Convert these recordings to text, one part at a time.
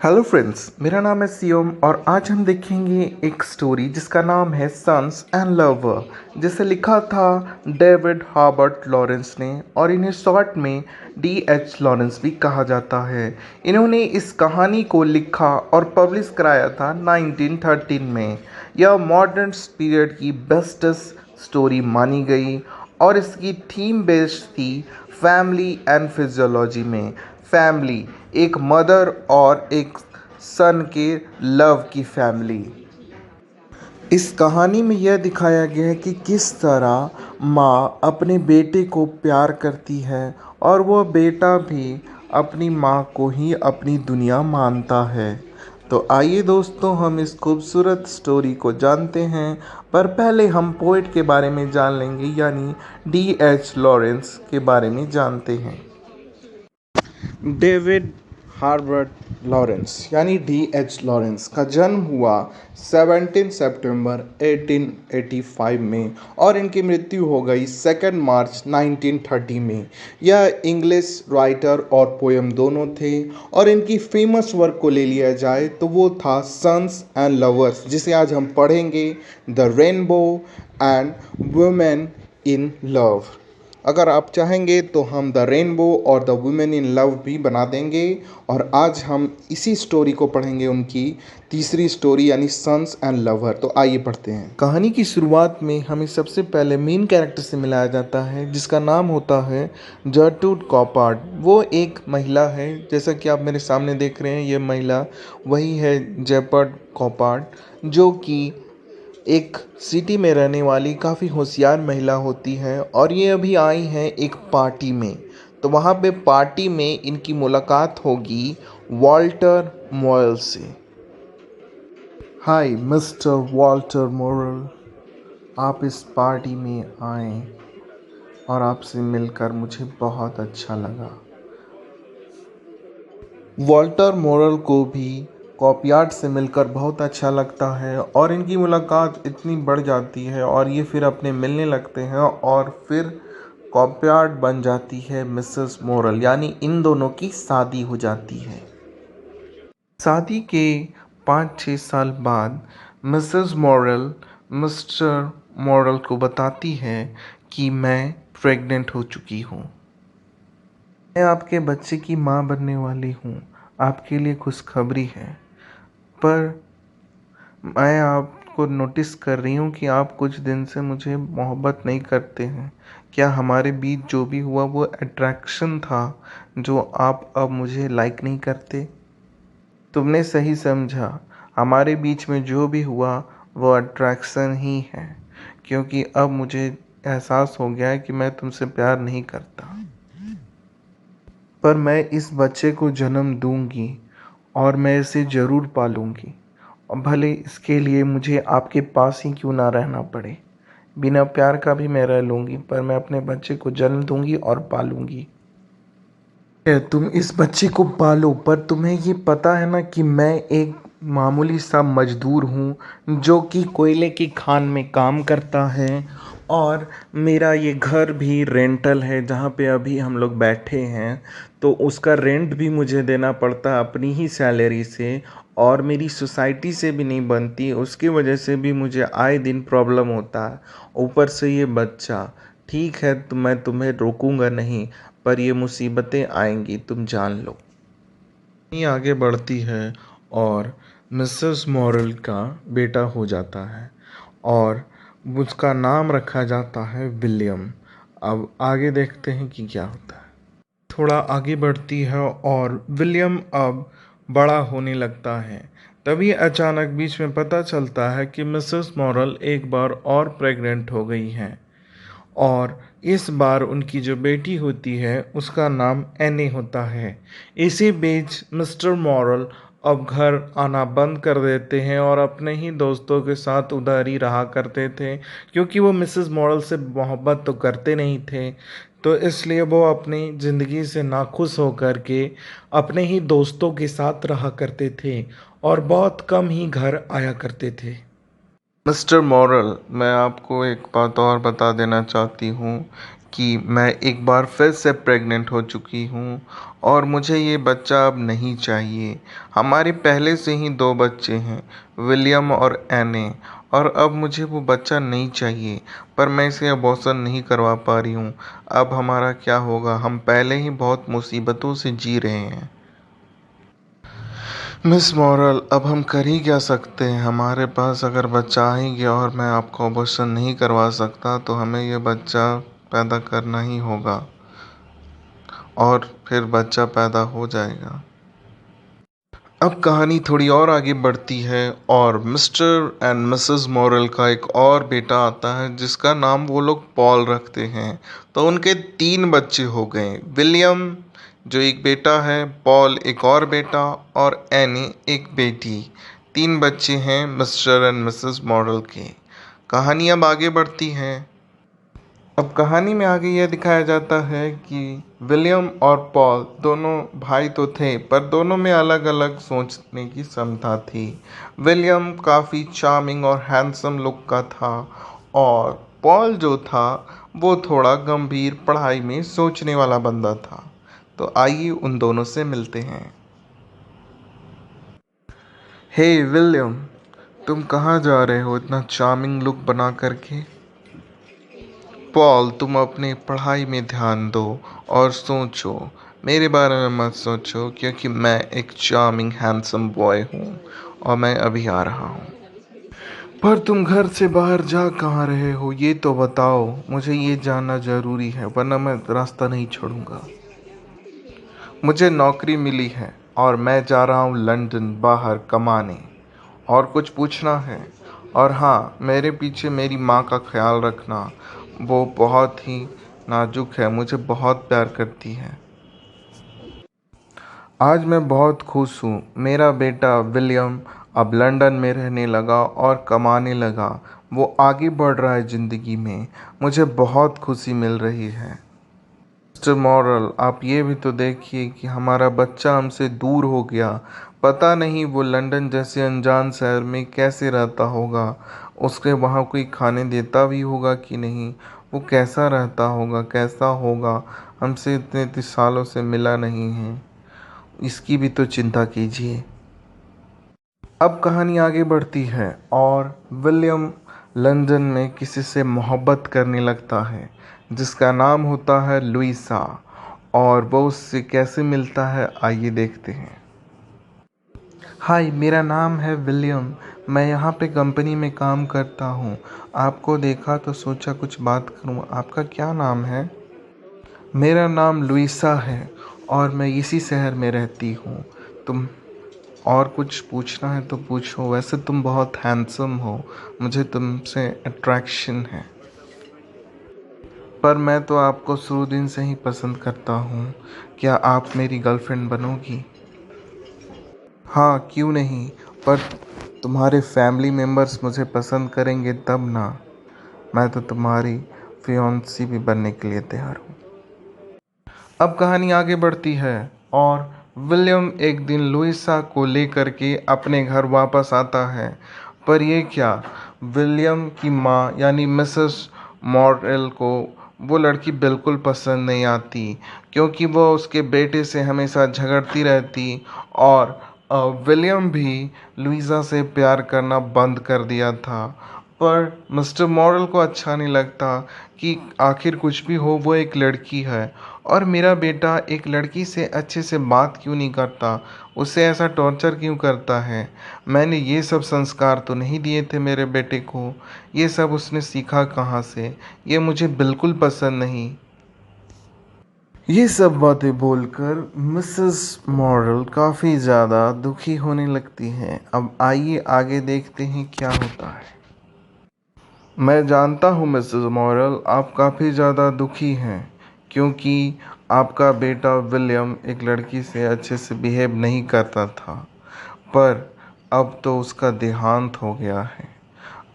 Hello friends, मेरा नाम है सियोम और आज हम देखेंगे एक स्टोरी जिसका नाम है सन्स एंड लवर, जिसे लिखा था डेविड हॉबर्ट लॉरेंस ने और इन्हें शॉर्ट में D.H. लॉरेंस भी कहा जाता है। इन्होंने इस कहानी को लिखा और पब्लिश कराया था 1913 में। यह मॉडर्न पीरियड की बेस्टेस्ट स्टोरी मानी गई और इसकी थीम बेस्ड थी फैमिली एंड फिजियोलॉजी में। फैमिली, एक मदर और एक सन के लव की फैमिली। इस कहानी में यह दिखाया गया है कि किस तरह माँ अपने बेटे को प्यार करती है और वह बेटा भी अपनी माँ को ही अपनी दुनिया मानता है। तो आइए दोस्तों, हम इस खूबसूरत स्टोरी को जानते हैं, पर पहले हम पोइट के बारे में जान लेंगे, यानी D.H. लॉरेंस के बारे में जानते हैं। डेविड हार्बर्ट लॉरेंस यानी D.H. लॉरेंस का जन्म हुआ 17 सितंबर 1885 में और इनकी मृत्यु हो गई 2 मार्च 1930 में। यह इंग्लिश राइटर और पोएम दोनों थे और इनकी फेमस वर्क को ले लिया जाए तो वो था सन्स एंड लवर्स, जिसे आज हम पढ़ेंगे, the rainbow and women in love. अगर आप चाहेंगे तो हम द रेनबो और द वुमेन इन लव भी बना देंगे। और आज हम इसी स्टोरी को पढ़ेंगे, उनकी तीसरी स्टोरी यानी सन्स एंड लवर। तो आइए पढ़ते हैं। कहानी की शुरुआत में हमें सबसे पहले मेन कैरेक्टर से मिलाया जाता है, जिसका नाम होता है जर्ट्रूड कॉपार्ड। वो एक महिला है, जैसा कि आप मेरे सामने देख रहे हैं। ये महिला वही है, जर्ट्रूड कॉपार्ड, जो कि एक सिटी में रहने वाली काफ़ी होशियार महिला होती है और ये अभी आई हैं एक पार्टी में। तो वहाँ पे पार्टी में इनकी मुलाकात होगी वॉल्टर मोरेल से। हाय मिस्टर वॉल्टर मोरेल, आप इस पार्टी में आए और आपसे मिलकर मुझे बहुत अच्छा लगा। वॉल्टर मोरेल को भी कॉपयार्ड से मिलकर बहुत अच्छा लगता है और इनकी मुलाकात इतनी बढ़ जाती है और ये फिर अपने मिलने लगते हैं और फिर कॉपयार्ड बन जाती है मिसेस मोरेल, यानी इन दोनों की शादी हो जाती है। शादी के 5-6 साल बाद मिसेस मोरेल मिस्टर मोरेल को बताती है कि मैं प्रेग्नेंट हो चुकी हूँ। मैं आपके बच्चे की माँ बनने वाली हूँ। आपके लिए खुशखबरी है, पर मैं आपको नोटिस कर रही हूँ कि आप कुछ दिन से मुझे मोहब्बत नहीं करते हैं। क्या हमारे बीच जो भी हुआ वो अट्रैक्शन था, जो आप अब मुझे लाइक नहीं करते? तुमने सही समझा, हमारे बीच में जो भी हुआ वो अट्रैक्शन ही है, क्योंकि अब मुझे एहसास हो गया है कि मैं तुमसे प्यार नहीं करता। पर मैं इस बच्चे को जन्म दूंगी और मैं इसे ज़रूर पालूंगी, और भले इसके लिए मुझे आपके पास ही क्यों ना रहना पड़े। बिना प्यार का भी मैं रह लूँगी, पर मैं अपने बच्चे को जन्म दूंगी और पालूंगी। तुम इस बच्चे को पालो, पर तुम्हें ये पता है ना कि मैं एक मामूली सा मजदूर हूँ जो कि कोयले की खान में काम करता है, और मेरा ये घर भी रेंटल है जहाँ पे अभी हम लोग बैठे हैं। तो उसका रेंट भी मुझे देना पड़ता है अपनी ही सैलरी से, और मेरी सोसाइटी से भी नहीं बनती, उसकी वजह से भी मुझे आए दिन प्रॉब्लम होता है। ऊपर से ये बच्चा, ठीक है तो मैं तुम्हें रोकूंगा नहीं, पर ये मुसीबतें आएंगी, तुम जान लो। ये आगे बढ़ती है और मिसेस मॉरल का बेटा हो जाता है और उसका नाम रखा जाता है विलियम। अब आगे देखते हैं कि क्या होता है। थोड़ा आगे बढ़ती है और विलियम अब बड़ा होने लगता है। तभी अचानक बीच में पता चलता है कि मिसेस मॉरल एक बार और प्रेग्नेंट हो गई हैं, और इस बार उनकी जो बेटी होती है उसका नाम एनी होता है। इसी बीच मिस्टर मॉरल अब घर आना बंद कर देते हैं और अपने ही दोस्तों के साथ उधर ही रहा करते थे, क्योंकि वो मिसेस मॉरल से मोहब्बत तो करते नहीं थे। तो इसलिए वो अपनी ज़िंदगी से नाखुश होकर के अपने ही दोस्तों के साथ रहा करते थे और बहुत कम ही घर आया करते थे। मिस्टर मॉरल, मैं आपको एक बात और बता देना चाहती हूँ कि मैं एक बार फिर से प्रेग्नेंट हो चुकी हूँ और मुझे ये बच्चा अब नहीं चाहिए। हमारे पहले से ही 2 बच्चे हैं, विलियम और एने, और अब मुझे वो बच्चा नहीं चाहिए, पर मैं इसे अबॉर्शन नहीं करवा पा रही हूँ। अब हमारा क्या होगा? हम पहले ही बहुत मुसीबतों से जी रहे हैं। मिस मॉरल, अब हम कर ही क्या सकते हैं? हमारे पास अगर बच्चा आ ही गया और मैं आपको अबॉर्शन नहीं करवा सकता, तो हमें ये बच्चा पैदा करना ही होगा और फिर बच्चा पैदा हो जाएगा। अब कहानी थोड़ी और आगे बढ़ती है और मिस्टर एंड मिसेस मॉरल का एक और बेटा आता है जिसका नाम वो लोग पॉल रखते हैं। तो उनके 3 बच्चे हो गए, विलियम जो एक बेटा है, पॉल एक और बेटा, और एनी एक बेटी। 3 बच्चे हैं मिस्टर एंड मिसेस मॉरल के। कहानी अब आगे बढ़ती है। अब कहानी में आगे यह दिखाया जाता है कि विलियम और पॉल दोनों भाई तो थे, पर दोनों में अलग अलग सोचने की क्षमता थी। विलियम काफ़ी चार्मिंग और हैंडसम लुक का था और पॉल जो था वो थोड़ा गंभीर पढ़ाई में सोचने वाला बंदा था। तो आइए उन दोनों से मिलते हैं। हे विलियम, तुम कहाँ जा रहे हो इतना चार्मिंग लुक बना करके? पॉल, तुम अपनी पढ़ाई में ध्यान दो और सोचो। मेरे बारे में मत सोचो, क्योंकि मैं एक चार्मिंग हैंडसम बॉय हूँ और मैं अभी आ रहा हूँ। पर तुम घर से बाहर जा कहाँ रहे हो, ये तो बताओ। मुझे ये जानना ज़रूरी है, वरना मैं रास्ता नहीं छोड़ूंगा। मुझे नौकरी मिली है और मैं जा रहा हूँ लंदन बाहर कमाने। और कुछ पूछना है? और हाँ, मेरे पीछे मेरी माँ का ख्याल रखना। वो बहुत ही नाजुक है, मुझे बहुत प्यार करती है। आज मैं बहुत खुश हूँ। मेरा बेटा विलियम अब लंदन में रहने लगा और कमाने लगा। वो आगे बढ़ रहा है ज़िंदगी में। मुझे बहुत खुशी मिल रही है। मिस्टर मॉरल, आप ये भी तो देखिए कि हमारा बच्चा हमसे दूर हो गया। पता नहीं वो लंदन जैसे अनजान शहर में कैसे रहता होगा। उसके वहाँ कोई खाने देता भी होगा कि नहीं? वो कैसा रहता होगा, कैसा होगा? हमसे इतने इतने सालों से मिला नहीं है। इसकी भी तो चिंता कीजिए। अब कहानी आगे बढ़ती है और विलियम लंदन में किसी से मोहब्बत करने लगता है जिसका नाम होता है लुइसा। और वो उससे कैसे मिलता है, आइए देखते हैं। हाय, मेरा नाम है विलियम। मैं यहाँ पे कंपनी में काम करता हूँ। आपको देखा तो सोचा कुछ बात करूँ। आपका क्या नाम है? मेरा नाम लुइसा है और मैं इसी शहर में रहती हूँ। तुम और कुछ पूछना है तो पूछो। वैसे तुम बहुत हैंडसम हो, मुझे तुमसे अट्रैक्शन है। पर मैं तो आपको शुरू दिन से ही पसंद करता हूँ। क्या आप मेरी गर्लफ्रेंड बनोगी? हाँ, क्यों नहीं। पर तुम्हारे फैमिली मेम्बर्स मुझे पसंद करेंगे तब ना। मैं तो तुम्हारी फियोंसी भी बनने के लिए तैयार हूँ। अब कहानी आगे बढ़ती है और विलियम एक दिन लुइसा को लेकर के अपने घर वापस आता है। पर ये क्या, विलियम की माँ यानी मिसेस मॉर्टेल को वो लड़की बिल्कुल पसंद नहीं आती, क्योंकि वो उसके बेटे से हमेशा झगड़ती रहती। और विलियम भी लुइसा से प्यार करना बंद कर दिया था। पर मिस्टर मॉरल को अच्छा नहीं लगता कि आखिर कुछ भी हो, वो एक लड़की है और मेरा बेटा एक लड़की से अच्छे से बात क्यों नहीं करता, उसे ऐसा टॉर्चर क्यों करता है। मैंने ये सब संस्कार तो नहीं दिए थे मेरे बेटे को। ये सब उसने सीखा कहाँ से? ये मुझे बिल्कुल पसंद नहीं। ये सब बातें बोलकर मिसेस मॉरल काफ़ी ज़्यादा दुखी होने लगती हैं। अब आइए आगे देखते हैं क्या होता है। मैं जानता हूँ मिसेस मॉरल, आप काफ़ी ज़्यादा दुखी हैं क्योंकि आपका बेटा विलियम एक लड़की से अच्छे से बिहेव नहीं करता था। पर अब तो उसका देहांत हो गया है।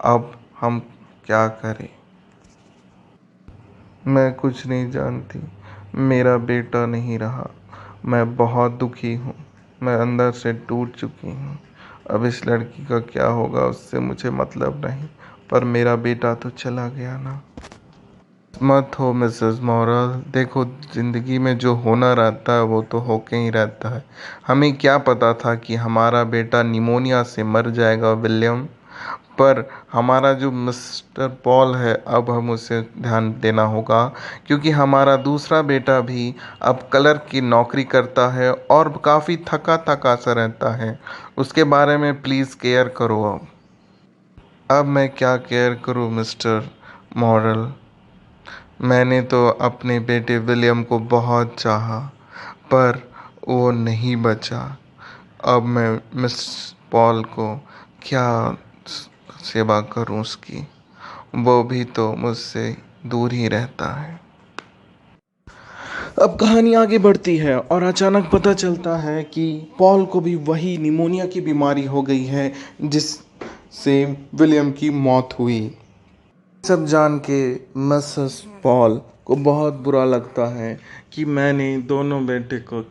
अब हम क्या करें? मैं कुछ नहीं जानती। मेरा बेटा नहीं रहा। मैं बहुत दुखी हूँ। मैं अंदर से टूट चुकी हूँ। अब इस लड़की का क्या होगा उससे मुझे मतलब नहीं, पर मेरा बेटा तो चला गया ना। मत हो मिसेस मॉरल। देखो, ज़िंदगी में जो होना रहता है वो तो होके ही रहता है। हमें क्या पता था कि हमारा बेटा निमोनिया से मर जाएगा विलियम। पर हमारा जो मिस्टर पॉल है, अब हम उसे ध्यान देना होगा, क्योंकि हमारा दूसरा बेटा भी अब क्लर्क की नौकरी करता है और काफ़ी थका थका सा रहता है। उसके बारे में प्लीज़ केयर करो। अब मैं क्या केयर करूं मिस्टर मॉरल। मैंने तो अपने बेटे विलियम को बहुत चाहा, पर वो नहीं बचा। अब मैं मिस पॉल को क्या सेवा करूं उसकी। वो भी तो मुझसे दूर ही रहता है। अब कहानी आगे बढ़ती है और अचानक पता चलता है कि पॉल को भी वही निमोनिया की बीमारी हो गई है जिससे विलियम की मौत हुई। सब जान के मिसेस पॉल को बहुत बुरा लगता है कि मैंने दोनों बेटे को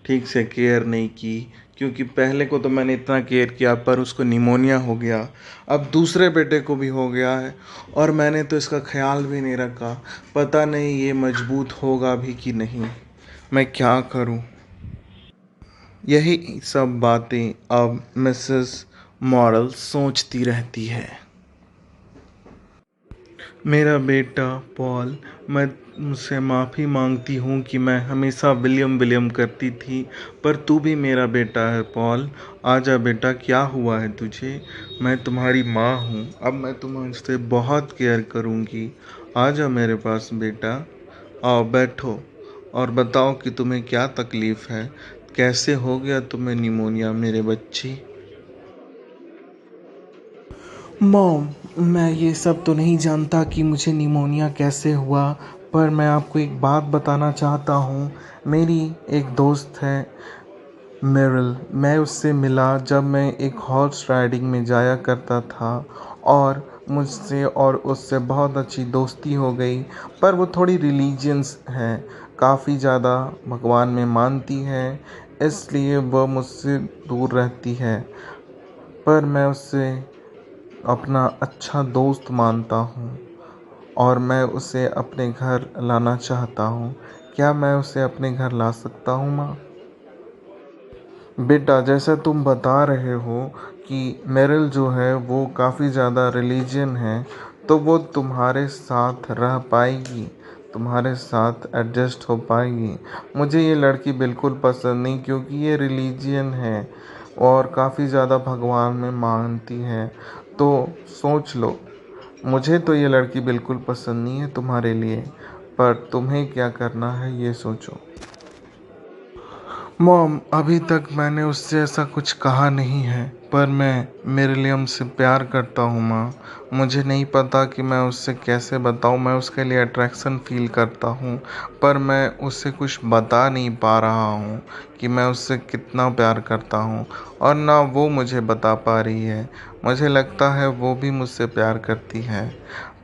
ठीक से केयर नहीं की, क्योंकि पहले को तो मैंने इतना केयर किया पर उसको निमोनिया हो गया, अब दूसरे बेटे को भी हो गया है और मैंने तो इसका ख्याल भी नहीं रखा। पता नहीं ये मजबूत होगा भी कि नहीं। मैं क्या करूं। यही सब बातें अब मिसेस मॉरल सोचती रहती है। मेरा बेटा पॉल, मैं मुझसे माफ़ी मांगती हूँ कि मैं हमेशा विलियम विलियम करती थी, पर तू भी मेरा बेटा है पॉल। आजा बेटा, क्या हुआ है तुझे। मैं तुम्हारी माँ हूँ, अब मैं तुमसे बहुत केयर करूँगी। आजा मेरे पास बेटा। आओ बैठो और बताओ कि तुम्हें क्या तकलीफ़ है। कैसे हो गया तुम्हें निमोनिया मेरे बच्ची। मॉम, मैं ये सब तो नहीं जानता कि मुझे निमोनिया कैसे हुआ, पर मैं आपको एक बात बताना चाहता हूँ। मेरी एक दोस्त है मेरिल, मैं उससे मिला जब मैं एक हॉर्स राइडिंग में जाया करता था और मुझसे और उससे बहुत अच्छी दोस्ती हो गई। पर वो थोड़ी रिलीजियस है, काफ़ी ज़्यादा भगवान में मानती है, इसलिए वह मुझसे दूर रहती है। पर मैं उससे अपना अच्छा दोस्त मानता हूँ और मैं उसे अपने घर लाना चाहता हूँ। क्या मैं उसे अपने घर ला सकता हूँ माँ। बेटा, जैसा तुम बता रहे हो कि मेरिल जो है वो काफ़ी ज़्यादा रिलीजियन है, तो वो तुम्हारे साथ रह पाएगी, तुम्हारे साथ एडजस्ट हो पाएगी। मुझे ये लड़की बिल्कुल पसंद नहीं, क्योंकि ये रिलीजियन है और काफ़ी ज़्यादा भगवान में मानती है। तो सोच लो, मुझे तो ये लड़की बिल्कुल पसंद नहीं है तुम्हारे लिए, पर तुम्हें क्या करना है ये सोचो। मॉम, अभी तक मैंने उससे ऐसा कुछ कहा नहीं है, पर मैं मिरिलियम से प्यार करता हूँ माँ। मुझे नहीं पता कि मैं उससे कैसे बताऊँ। मैं उसके लिए अट्रैक्शन फील करता हूँ, पर मैं उससे कुछ बता नहीं पा रहा हूँ कि मैं उससे कितना प्यार करता हूँ, और ना वो मुझे बता पा रही है। मुझे लगता है वो भी मुझसे प्यार करती है,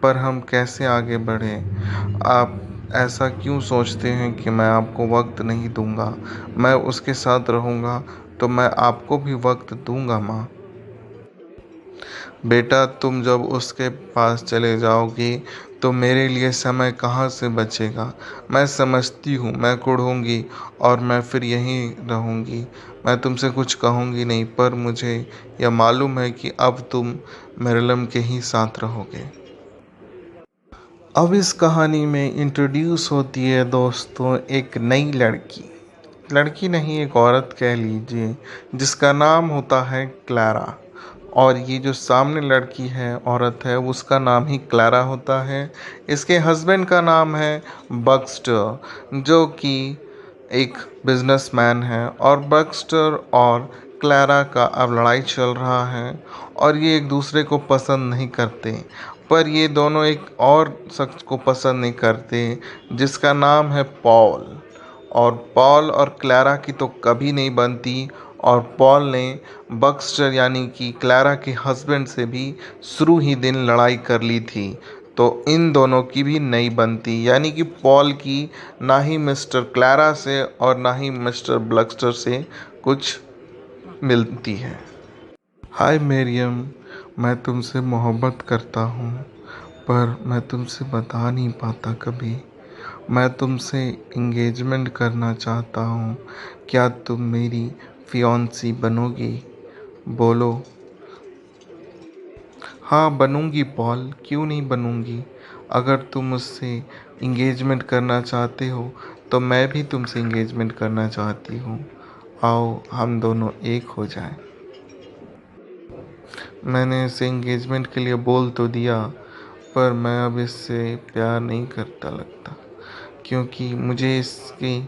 पर हम कैसे आगे बढ़ें। आप ऐसा क्यों सोचते हैं कि मैं आपको वक्त नहीं दूंगा। मैं उसके साथ रहूंगा तो मैं आपको भी वक्त दूंगा माँ। बेटा, तुम जब उसके पास चले जाओगी तो मेरे लिए समय कहाँ से बचेगा। मैं समझती हूँ, मैं कुढ़ूँगी और मैं फिर यहीं रहूँगी। मैं तुमसे कुछ कहूँगी नहीं, पर मुझे यह मालूम है कि अब तुम मरियम के ही साथ रहोगे। अब इस कहानी में इंट्रोड्यूस होती है दोस्तों एक नई लड़की। लड़की नहीं, एक औरत कह लीजिए, जिसका नाम होता है क्लारा। और ये जो सामने लड़की है, औरत है, उसका नाम ही क्लारा होता है। इसके हस्बैंड का नाम है बक्स्टर, जो कि एक बिजनेसमैन है। और बक्स्टर और क्लारा का अब लड़ाई चल रहा है और ये एक दूसरे को पसंद नहीं करते। पर ये दोनों एक और शख्स को पसंद नहीं करते, जिसका नाम है पॉल। और पॉल और क्लारा की तो कभी नहीं बनती, और पॉल ने बक्स्टर यानी कि क्लारा के हस्बैंड से भी शुरू ही दिन लड़ाई कर ली थी। तो इन दोनों की भी नहीं बनती, यानी कि पॉल की ना ही मिस्टर क्लारा से और ना ही मिस्टर ब्लक्स्टर से कुछ मिलती है। हाय मेरियम, मैं तुमसे मोहब्बत करता हूँ, पर मैं तुमसे बता नहीं पाता कभी। मैं तुमसे इंगेजमेंट करना चाहता हूँ। क्या तुम मेरी फियांसी बनोगी? बोलो। हाँ बनूंगी पॉल, क्यों नहीं बनूंगी। अगर तुम मुझसे इंगेजमेंट करना चाहते हो तो मैं भी तुमसे इंगेजमेंट करना चाहती हूँ। आओ हम दोनों एक हो जाएं। मैंने इसे इंगेजमेंट के लिए बोल तो दिया, पर मैं अब इससे प्यार नहीं करता लगता, क्योंकि मुझे इसके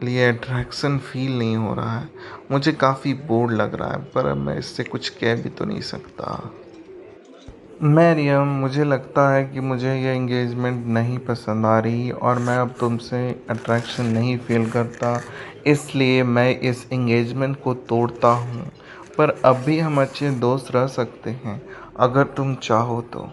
लिए अट्रैक्शन फील नहीं हो रहा है। मुझे काफ़ी बोर लग रहा है, पर अब मैं इससे कुछ कह भी तो नहीं सकता। मैरियम, मुझे लगता है कि मुझे ये एंगेजमेंट नहीं पसंद आ रही और मैं अब तुमसे अट्रैक्शन नहीं फील करता, इसलिए मैं इस एंगेजमेंट को तोड़ता हूँ। पर अब भी हम अच्छे दोस्त रह सकते हैं, अगर तुम चाहो तो।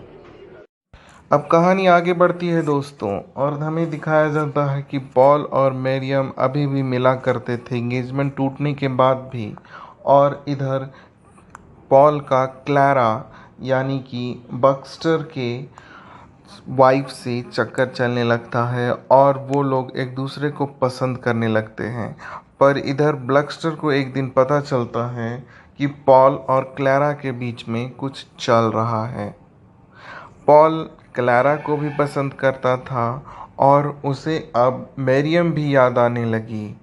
अब कहानी आगे बढ़ती है दोस्तों, और हमें दिखाया जाता है कि पॉल और मैरियम अभी भी मिला करते थे एंगेजमेंट टूटने के बाद भी। और इधर पॉल का क्लारा यानी कि बक्स्टर के वाइफ से चक्कर चलने लगता है और वो लोग एक दूसरे को पसंद करने लगते हैं। पर इधर ब्लक्स्टर को एक दिन पता चलता है कि पॉल और क्लारा के बीच में कुछ चल रहा है। पॉल क्लारा को भी पसंद करता था और उसे अब मैरियम भी याद आने लगी,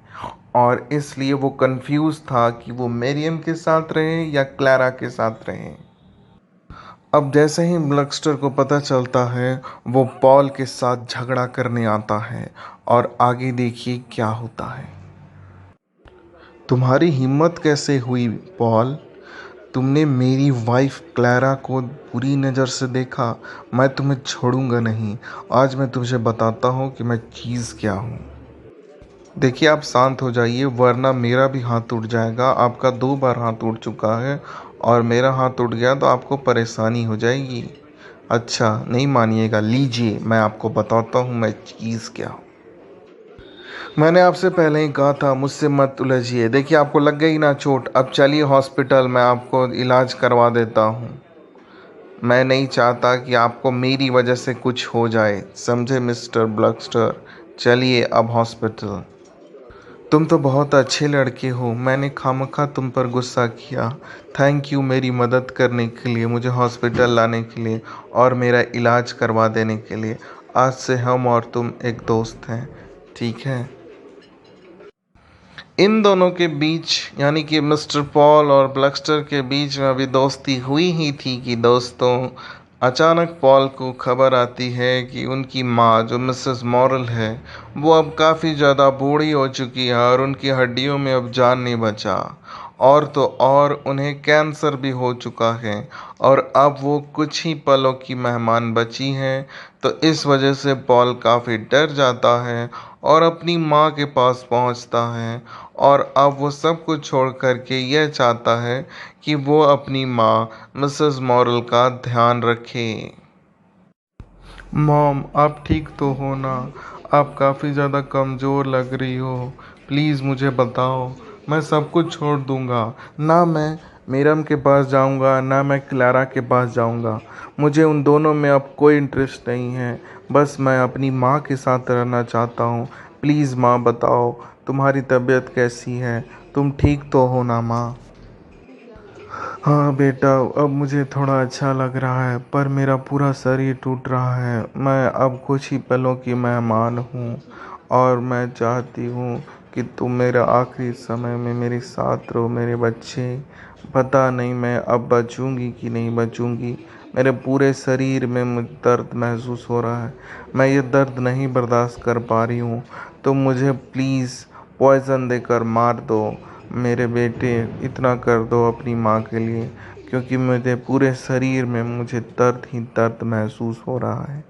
और इसलिए वो कंफ्यूज था कि वो मैरियम के साथ रहे या क्लारा के साथ रहे। अब जैसे ही ब्लक्स्टर को पता चलता है, वो पॉल के साथ झगड़ा करने आता है, और आगे देखिए क्या होता है। तुम्हारी हिम्मत कैसे हुई पॉल? तुमने मेरी वाइफ क्लारा को बुरी नज़र से देखा। मैं तुम्हें छोड़ूंगा नहीं। आज मैं तुझे बताता हूँ कि मैं चीज़ क्या हूँ। देखिए आप शांत हो जाइए, वरना मेरा भी हाथ टूट जाएगा। आपका 2 बार हाथ टूट चुका है, और मेरा हाथ टूट गया तो आपको परेशानी हो जाएगी। अच्छा नहीं मानिएगा, लीजिए मैं आपको बताता हूँ मैं चीज़ क्या हूँ। मैंने आपसे पहले ही कहा था मुझसे मत उलझिए। देखिए आपको लग गई ना चोट, अब चलिए हॉस्पिटल, मैं आपको इलाज करवा देता हूँ। मैं नहीं चाहता कि आपको मेरी वजह से कुछ हो जाए, समझे मिस्टर ब्लक्स्टर। चलिए अब हॉस्पिटल। तुम तो बहुत अच्छे लड़के हो, मैंने खामखा तुम पर गुस्सा किया। थैंक यू मेरी मदद करने के लिए, मुझे हॉस्पिटल लाने के लिए और मेरा इलाज करवा देने के लिए। आज से हम और तुम एक दोस्त हैं, ठीक है। इन दोनों के बीच यानी कि मिस्टर पॉल और ब्लक्स्टर के बीच में अभी दोस्ती हुई ही थी कि दोस्तों, अचानक पॉल को खबर आती है कि उनकी माँ जो मिसेस मॉरल है, वो अब काफ़ी ज़्यादा बूढ़ी हो चुकी है और उनकी हड्डियों में अब जान नहीं बचा। और तो और उन्हें कैंसर भी हो चुका है, और अब वो कुछ ही पलों की मेहमान बची हैं। तो इस वजह से पॉल काफ़ी डर जाता है और अपनी माँ के पास पहुंचता है, और अब वो सब कुछ छोड़ कर के यह चाहता है कि वो अपनी माँ मिसेस मॉरल का ध्यान रखे। मॉम, आप ठीक तो हो ना? आप काफ़ी ज़्यादा कमज़ोर लग रही हो। प्लीज़ मुझे बताओ, मैं सब कुछ छोड़ दूँगा। ना मैं मीरम के पास जाऊँगा, ना मैं क्लारा के पास जाऊँगा। मुझे उन दोनों में अब कोई इंटरेस्ट नहीं है। बस मैं अपनी माँ के साथ रहना चाहता हूँ। प्लीज़ माँ बताओ, तुम्हारी तबीयत कैसी है? तुम ठीक तो हो ना माँ? हाँ बेटा, अब मुझे थोड़ा अच्छा लग रहा है, पर मेरा पूरा शरीर टूट रहा है। मैं अब कुछ ही पलों की मेहमान हूँ, और मैं चाहती हूँ कि तुम मेरे आखिरी समय में मेरे साथ रहो मेरे बच्चे। पता नहीं मैं अब बचूंगी कि नहीं बचूंगी। मेरे पूरे शरीर में दर्द महसूस हो रहा है। मैं ये दर्द नहीं बर्दाश्त कर पा रही हूँ। तो मुझे प्लीज़ पॉइज़न देकर मार दो मेरे बेटे। इतना कर दो अपनी माँ के लिए, क्योंकि मुझे पूरे शरीर में मुझे दर्द ही दर्द महसूस हो रहा है।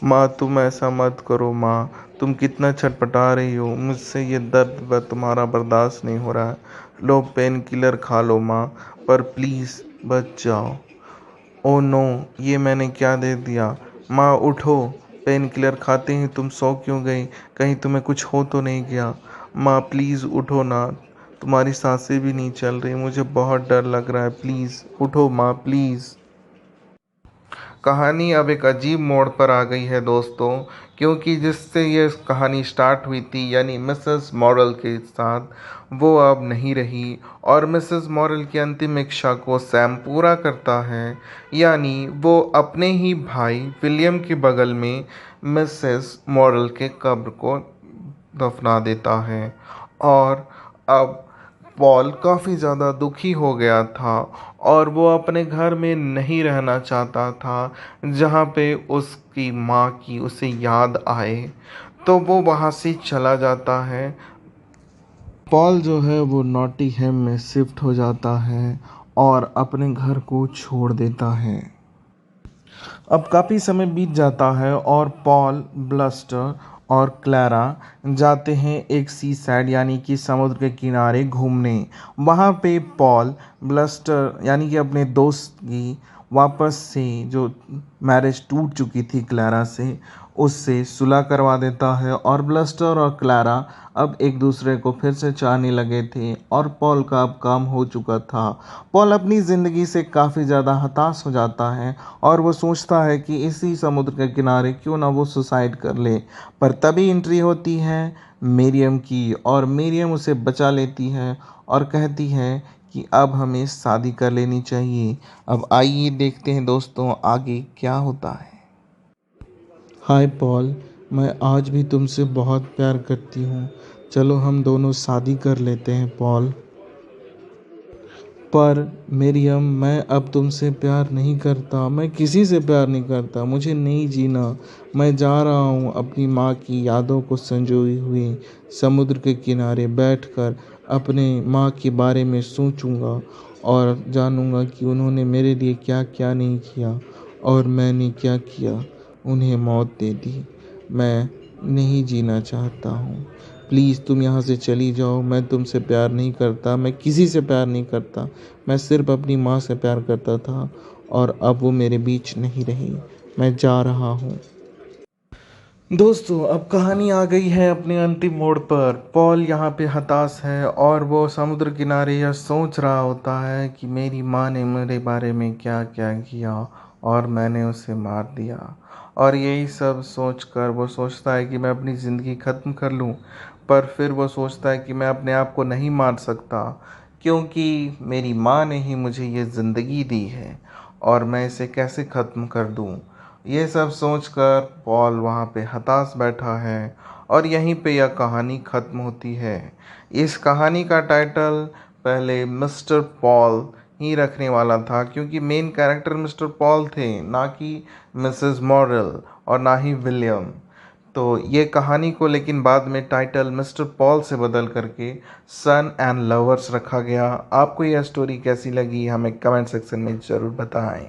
माँ तुम ऐसा मत करो माँ, तुम कितना छटपटा रही हो। मुझसे ये दर्द तुम्हारा बर्दाश्त नहीं हो रहा है। लो पेन किलर खा लो माँ, पर प्लीज़ बच जाओ। ओ नो, ये मैंने क्या दे दिया। माँ उठो, पेन किलर खाते ही तुम सो क्यों गई? कहीं तुम्हें कुछ हो तो नहीं गया? माँ प्लीज़ उठो ना, तुम्हारी सांसें भी नहीं चल रही, मुझे बहुत डर लग रहा है। प्लीज़ उठो माँ प्लीज़। कहानी अब एक अजीब मोड़ पर आ गई है दोस्तों, क्योंकि जिससे ये कहानी स्टार्ट हुई थी यानी मिसेस मॉरल के साथ, वो अब नहीं रही और मिसेस मॉरल की अंतिम इच्छा को सैम पूरा करता है। यानी वो अपने ही भाई विलियम के बगल में मिसेस मॉरल के कब्र को दफना देता है। और अब पॉल काफ़ी ज़्यादा दुखी हो गया था और वो अपने घर में नहीं रहना चाहता था जहाँ पे उसकी माँ की उसे याद आए, तो वो वहाँ से चला जाता है। पॉल जो है वो नॉटिंघम में शिफ्ट हो जाता है और अपने घर को छोड़ देता है। अब काफ़ी समय बीत जाता है और पॉल, ब्लस्टर और क्लारा जाते हैं एक सी साइड यानी कि समुद्र के किनारे घूमने। वहाँ पे पॉल ब्लस्टर यानी कि अपने दोस्त की वापस से जो मैरिज टूट चुकी थी क्लारा से, उससे सुलह करवा देता है और ब्लस्टर और क्लारा अब एक दूसरे को फिर से चाहने लगे थे और पॉल का अब काम हो चुका था। पॉल अपनी ज़िंदगी से काफ़ी ज़्यादा हताश हो जाता है और वो सोचता है कि इसी समुद्र के किनारे क्यों ना वो सुसाइड कर ले। पर तभी एंट्री होती है मरियम की और मरियम उसे बचा लेती है और कहती है कि अब हमें शादी कर लेनी चाहिए। अब आइए देखते हैं दोस्तों आगे क्या होता है। हाय पॉल, मैं आज भी तुमसे बहुत प्यार करती हूँ। चलो हम दोनों शादी कर लेते हैं पॉल। पर मरियम, मैं अब तुमसे प्यार नहीं करता, मैं किसी से प्यार नहीं करता, मुझे नहीं जीना। मैं जा रहा हूँ अपनी माँ की यादों को संजोए हुए समुद्र के किनारे बैठकर अपने माँ के बारे में सोचूंगा और जानूंगा कि उन्होंने मेरे लिए क्या क्या नहीं किया और मैंने क्या किया, उन्हें मौत दे दी। मैं नहीं जीना चाहता हूँ। प्लीज़ तुम यहाँ से चली जाओ। मैं तुमसे प्यार नहीं करता, मैं किसी से प्यार नहीं करता। मैं सिर्फ अपनी माँ से प्यार करता था और अब वो मेरे बीच नहीं रही। मैं जा रहा हूँ। दोस्तों अब कहानी आ गई है अपने अंतिम मोड़ पर। पॉल यहाँ पे हताश है और वो समुद्र किनारे यह सोच रहा होता है कि मेरी माँ ने मेरे बारे में क्या क्या किया और मैंने उसे मार दिया। और यही सब सोचकर वो सोचता है कि मैं अपनी ज़िंदगी ख़त्म कर लूँ, पर फिर वो सोचता है कि मैं अपने आप को नहीं मार सकता, क्योंकि मेरी माँ ने ही मुझे ये ज़िंदगी दी है और मैं इसे कैसे ख़त्म कर दूँ। ये सब सोचकर पॉल वहाँ पे हताश बैठा है और यहीं पे यह कहानी ख़त्म होती है। इस कहानी का टाइटल पहले मिस्टर पॉल ही रखने वाला था, क्योंकि मेन कैरेक्टर मिस्टर पॉल थे, ना कि मिसेस मॉरल और ना ही विलियम। तो ये कहानी को लेकिन बाद में टाइटल मिस्टर पॉल से बदल करके सन एंड लवर्स रखा गया। आपको यह स्टोरी कैसी लगी हमें कमेंट सेक्शन में ज़रूर बताएं।